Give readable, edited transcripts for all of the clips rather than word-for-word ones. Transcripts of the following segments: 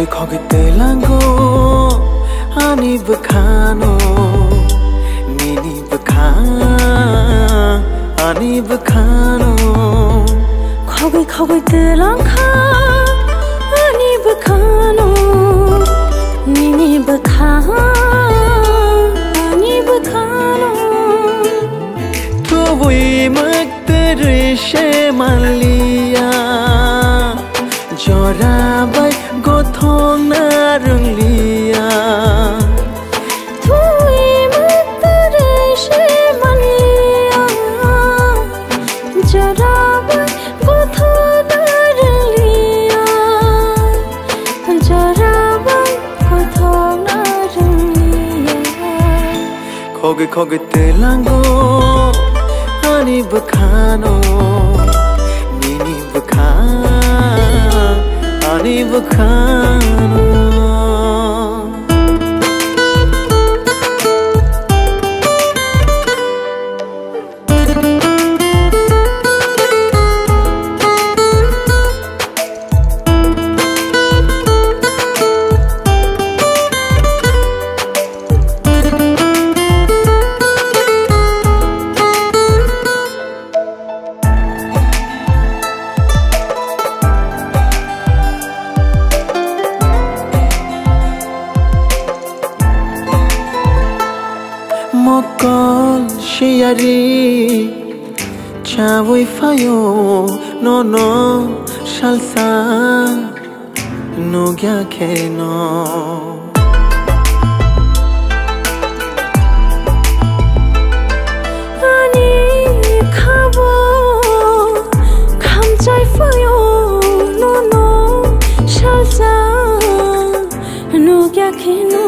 거기 뜰랑고 아니 부카노 니니 부카 아니 부카노 거기 뜰랑카 아니 부카노 니니 부카 아니 부카노 तो वही मत रिशे मान लिया जोरा बाई गोथों न रंग लिया तो वही मत रिशे मान लिया जोरा बाई गोथों न रंग लिया जोरा बाई गोथों न रंग लिया 거기 뜰랑고 아니 부카노 니니 부카 아니 부카노 Mokol shiari Chawai fayo no shalsa no gya keno Ani khabo khamchai fayo no shalsa no gya keno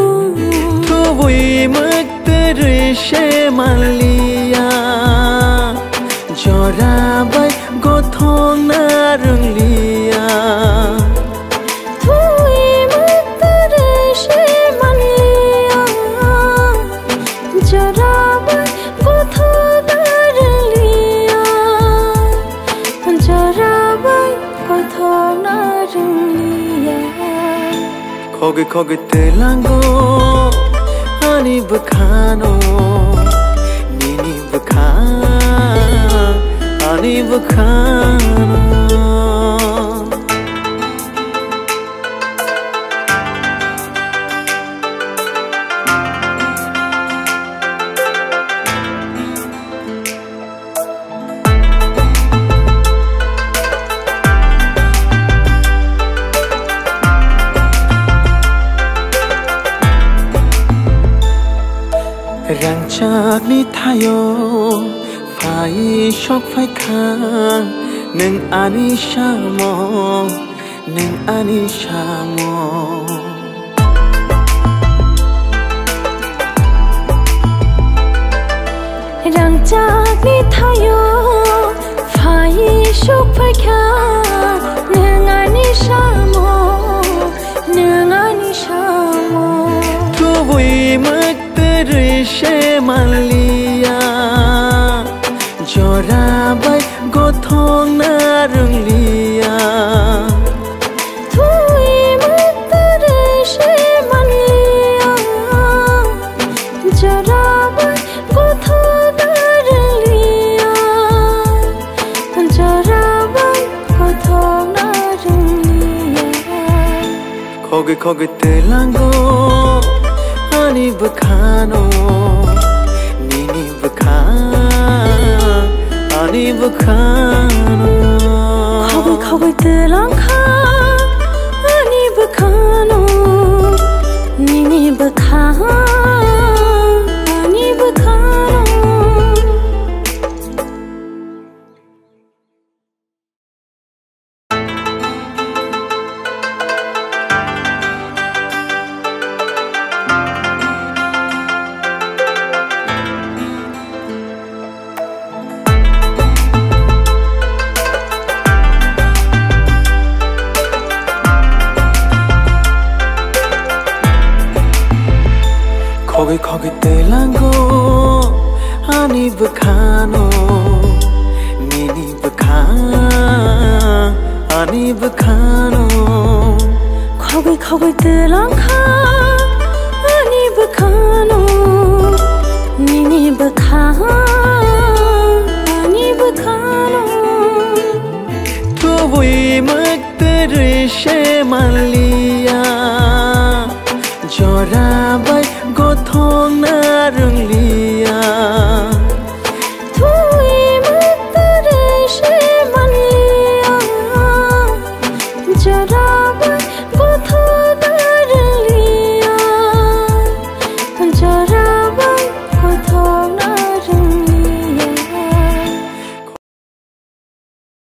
To woi mak रिशे मान लिया जोरा बाई गोथों न रंग लिया तो वही मत रिशे मान लिया जोरा बाई गोथों न रंग लिया जोरा बाई गोथों न रंग लिया 거기 뜰랑고 아니 부카노 니니 부카 아니 부카노 Rangchak ni thayo phai shok phai khang neng ani shamo Rangchak ni thayo phai shok phai khang neng ani shamo to woi mak रिशे मान लिया जोरा बाई गोथों न रंग लिया तो वही मत रिशे मान लिया जोरा बाई गोथों न रंग लिया जोरा बाई गोथों न रंग लिया 거기 뜰랑고 아니 부카노 니니 부카 아니 부카노 거기 뜰랑카 아니 부카노 니니 부카 아니 부카노 거기 뜰랑고 아니 부카노 니니 부카 아니 부카노 खावै तेलांखा आनि बखानो निनि बखा आनि बखानो तो वही मत रिशे माली